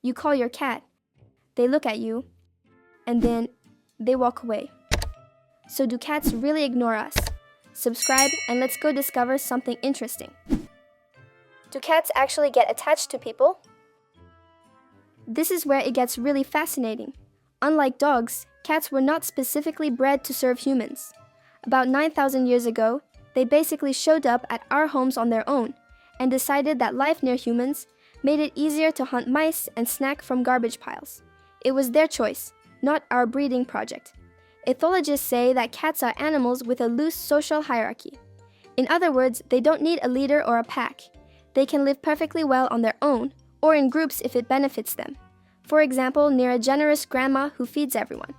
You call your cat, they look at you, and then they walk away. So do cats really ignore us? Subscribe and let's go discover something interesting. Do cats actually get attached to people? This is where it gets really fascinating. Unlike dogs, cats were not specifically bred to serve humans. About 9,000 years ago, they basically showed up at our homes on their own and decided that life near humans made it easier to hunt mice and snack from garbage piles. It was their choice, not our breeding project. Ethologists say that cats are animals with a loose social hierarchy. In other words, they don't need a leader or a pack. They can live perfectly well on their own, or in groups if it benefits them. For example, near a generous grandma who feeds everyone.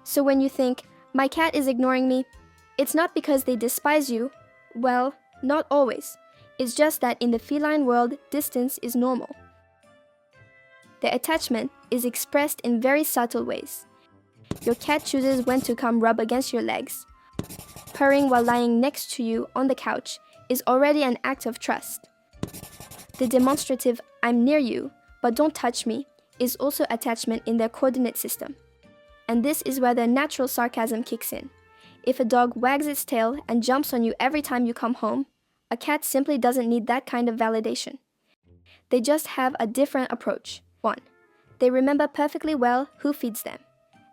So when you think, my cat is ignoring me, it's not because they despise you. Well, not always. It's just that in the feline world, distance is normal. The attachment is expressed in very subtle ways. Your cat chooses when to come rub against your legs. Purring while lying next to you on the couch is already an act of trust. The demonstrative, I'm near you, but don't touch me, is also attachment in their coordinate system. And this is where the natural sarcasm kicks in. If a dog wags its tail and jumps on you every time you come home, a cat simply doesn't need that kind of validation. They just have a different approach. 1. They remember perfectly well who feeds them,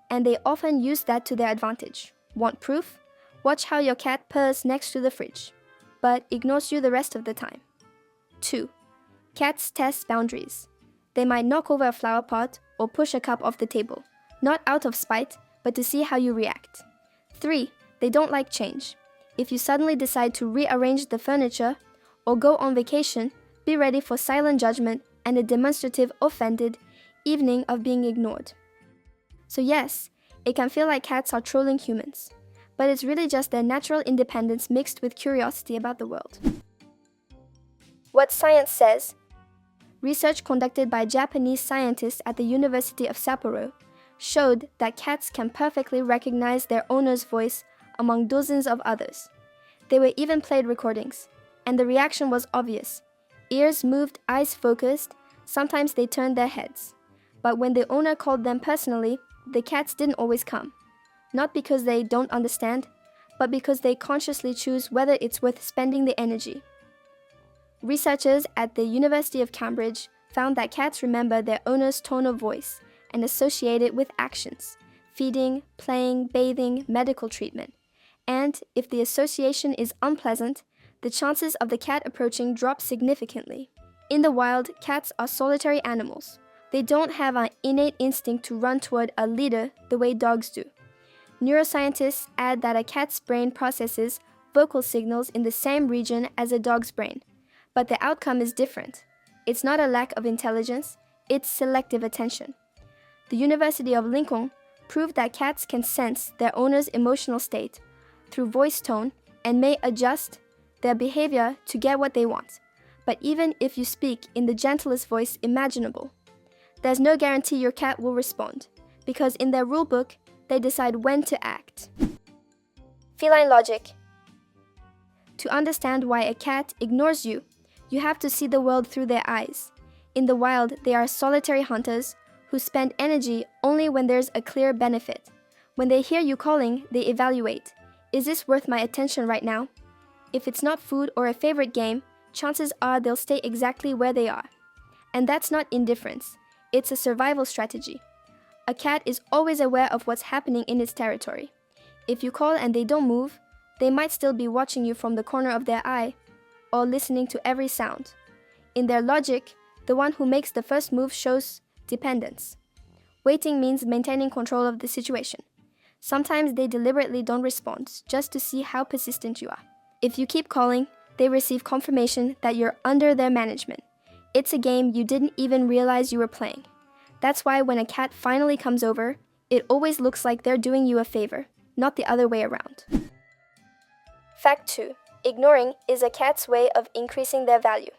and they often use that to their advantage. Want proof? Watch how your cat purrs next to the fridge, but ignores you the rest of the time. 2. Cats test boundaries. They might knock over a flower pot or push a cup off the table, not out of spite, but to see how you react. 3. They don't like change. If you suddenly decide to rearrange the furniture or go on vacation, be ready for silent judgment and a demonstrative offended evening of being ignored. So yes, it can feel like cats are trolling humans, but it's really just their natural independence mixed with curiosity about the world. What science says. Research conducted by Japanese scientists at the University of Sapporo showed that cats can perfectly recognize their owner's voice among dozens of others. They were even played recordings, and the reaction was obvious. Ears moved, eyes focused, sometimes they turned their heads. But when the owner called them personally, the cats didn't always come. Not because they don't understand, but because they consciously choose whether it's worth spending the energy. Researchers at the University of Cambridge found that cats remember their owner's tone of voice and associate it with actions, feeding, playing, bathing, medical treatment. And if the association is unpleasant, the chances of the cat approaching drop significantly. In the wild, cats are solitary animals. They don't have an innate instinct to run toward a leader the way dogs do. Neuroscientists add that a cat's brain processes vocal signals in the same region as a dog's brain, but the outcome is different. It's not a lack of intelligence, it's selective attention. The University of Lincoln proved that cats can sense their owner's emotional state through voice tone and may adjust their behavior to get what they want. But even if you speak in the gentlest voice imaginable, there's no guarantee your cat will respond, because in their rulebook, they decide when to act. Feline logic. To understand why a cat ignores you, you have to see the world through their eyes. In the wild, they are solitary hunters who spend energy only when there's a clear benefit. When they hear you calling, they evaluate. Is this worth my attention right now? If it's not food or a favorite game, chances are they'll stay exactly where they are. And that's not indifference. It's a survival strategy. A cat is always aware of what's happening in its territory. If you call and they don't move, they might still be watching you from the corner of their eye or listening to every sound. In their logic, the one who makes the first move shows dependence. Waiting means maintaining control of the situation. Sometimes they deliberately don't respond just to see how persistent you are. If you keep calling, they receive confirmation that you're under their management. It's a game you didn't even realize you were playing. That's why when a cat finally comes over, it always looks like they're doing you a favor, not the other way around. Fact 2. Ignoring is a cat's way of increasing their value.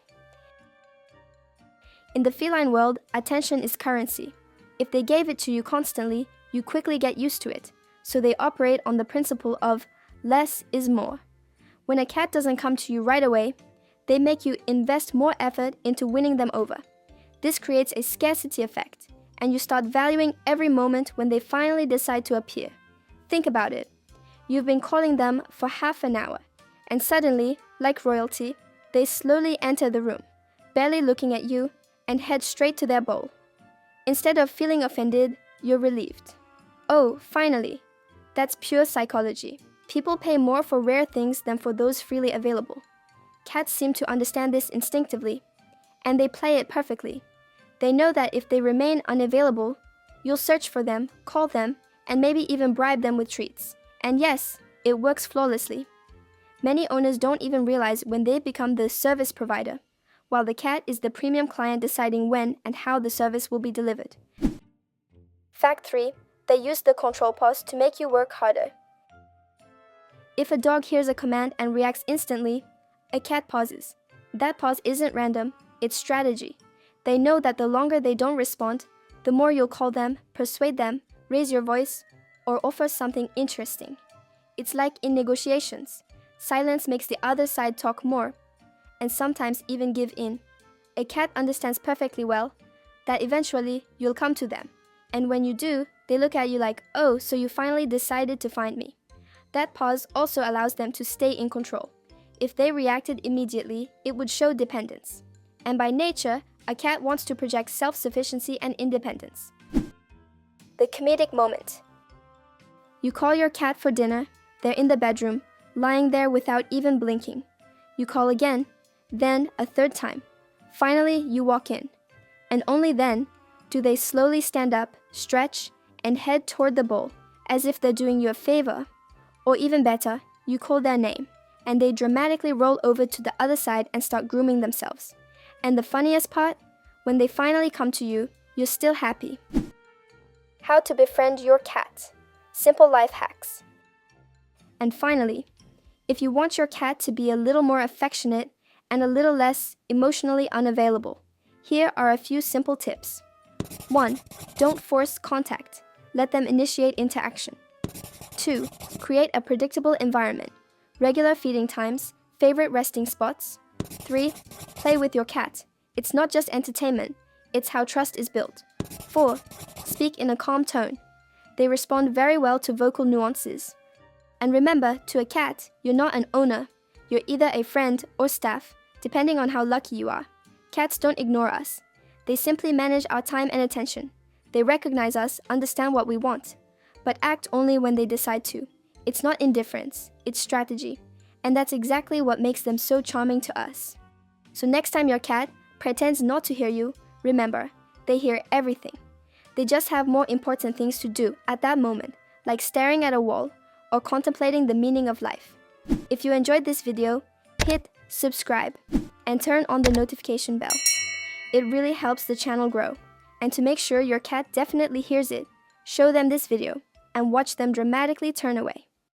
In the feline world, attention is currency. If they gave it to you constantly, you quickly get used to it, so they operate on the principle of less is more. When a cat doesn't come to you right away, they make you invest more effort into winning them over. This creates a scarcity effect, and you start valuing every moment when they finally decide to appear. Think about it. You've been calling them for half an hour, and suddenly, like royalty, they slowly enter the room, barely looking at you, and head straight to their bowl. Instead of feeling offended, you're relieved. Oh, finally! That's pure psychology. People pay more for rare things than for those freely available. Cats seem to understand this instinctively, and they play it perfectly. They know that if they remain unavailable, you'll search for them, call them, and maybe even bribe them with treats. And yes, it works flawlessly. Many owners don't even realize when they've become the service provider, while the cat is the premium client deciding when and how the service will be delivered. Fact 3. They use the control pause to make you work harder. If a dog hears a command and reacts instantly, a cat pauses. That pause isn't random, it's strategy. They know that the longer they don't respond, the more you'll call them, persuade them, raise your voice, or offer something interesting. It's like in negotiations. Silence makes the other side talk more, and sometimes even give in. A cat understands perfectly well that eventually you'll come to them, and when you do, they look at you like, oh, so you finally decided to find me. That pause also allows them to stay in control. If they reacted immediately, it would show dependence. And by nature, a cat wants to project self-sufficiency and independence. The comedic moment. You call your cat for dinner, they're in the bedroom, lying there without even blinking. You call again, then a third time. Finally, you walk in. And only then do they slowly stand up, stretch, and head toward the bowl, as if they're doing you a favor. Or even better, you call their name, and they dramatically roll over to the other side and start grooming themselves. And the funniest part, when they finally come to you, you're still happy. How to befriend your cat. Simple life hacks. And finally, if you want your cat to be a little more affectionate and a little less emotionally unavailable, here are a few simple tips. 1. Don't force contact. Let them initiate interaction. 2. Create a predictable environment. Regular feeding times, favorite resting spots. 3. Play with your cat. It's not just entertainment, it's how trust is built. 4. Speak in a calm tone. They respond very well to vocal nuances. And remember, to a cat, you're not an owner. You're either a friend or staff, depending on how lucky you are. Cats don't ignore us. They simply manage our time and attention. They recognize us, understand what we want, but act only when they decide to. It's not indifference, it's strategy. And that's exactly what makes them so charming to us. So next time your cat pretends not to hear you, remember, they hear everything. They just have more important things to do at that moment, like staring at a wall or contemplating the meaning of life. If you enjoyed this video, hit subscribe and turn on the notification bell. It really helps the channel grow. And to make sure your cat definitely hears it, show them this video and watch them dramatically turn away.